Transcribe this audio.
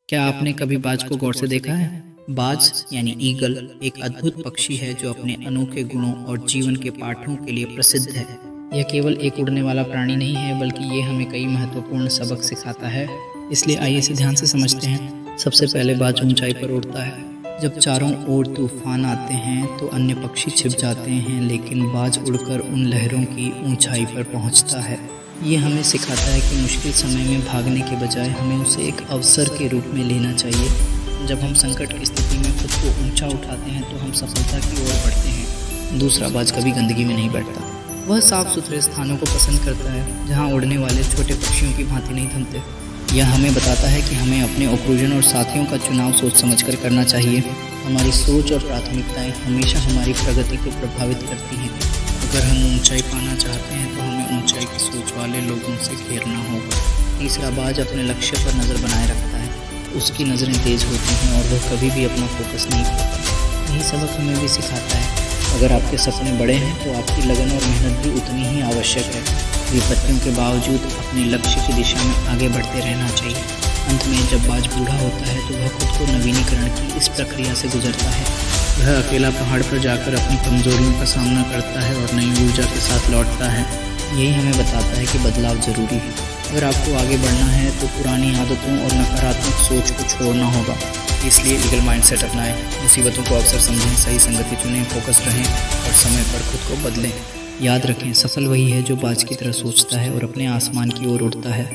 क्या आपने कभी बाज को गौर से देखा है? बाज यानी ईगल एक अद्भुत पक्षी है जो अपने अनोखे गुणों और जीवन के पाठों के लिए प्रसिद्ध है। यह केवल एक उड़ने वाला प्राणी नहीं है, बल्कि ये हमें कई महत्वपूर्ण सबक सिखाता है। इसलिए आइए इसे ध्यान से समझते हैं। सबसे पहले बाज ऊंचाई पर उड़ता है। जब चारों ओर तूफान आते हैं तो अन्य पक्षी छिप जाते हैं, लेकिन बाज उड़कर उन लहरों की ऊंचाई पर पहुंचता है। ये हमें सिखाता है कि मुश्किल समय में भागने के बजाय हमें उसे एक अवसर के रूप में लेना चाहिए। जब हम संकट की स्थिति में खुद को ऊंचा उठाते हैं तो हम सफलता की ओर बढ़ते हैं। दूसरा, बाज कभी गंदगी में नहीं बैठता। वह साफ सुथरे स्थानों को पसंद करता है, जहाँ उड़ने वाले छोटे पक्षियों की भांति नहीं थमते। यह हमें बताता है कि हमें अपने ऑक्लूजन और साथियों का चुनाव सोच समझकर करना चाहिए। हमारी सोच और प्राथमिकताएं हमेशा हमारी प्रगति को प्रभावित करती हैं। अगर हम ऊंचाई पाना चाहते हैं तो हमें ऊंचाई की सोच वाले लोगों से घेरना होगा। तीसरा, बाज अपने लक्ष्य पर नज़र बनाए रखता है। उसकी नज़रें तेज होती हैं और वह कभी भी अपना फोकस नहीं खोता। यही सबक हमें भी सिखाता है। अगर आपके सपने बड़े हैं तो आपकी लगन और मेहनत भी उतनी ही आवश्यक है। विपत्तियों के बावजूद अपने लक्ष्य की दिशा में आगे बढ़ते रहना चाहिए। अंत में जब बाज बूढ़ा होता है तो वह खुद को नवीनीकरण की इस प्रक्रिया से गुजरता है। वह अकेला पहाड़ पर जाकर अपनी कमजोरियों का सामना करता है और नई ऊर्जा के साथ लौटता है। यही हमें बताता है कि बदलाव ज़रूरी है। अगर आपको आगे बढ़ना है तो पुरानी आदतों और नकारात्मक सोच को छोड़ना होगा। इसलिए ईगल माइंडसेट अपनाएं, मुसीबतों को अवसर समझें, सही संगति चुनें, फोकस रहें और समय पर खुद को बदलें। याद रखें, सफल वही है जो बाज की तरह सोचता है और अपने आसमान की ओर उड़ता है।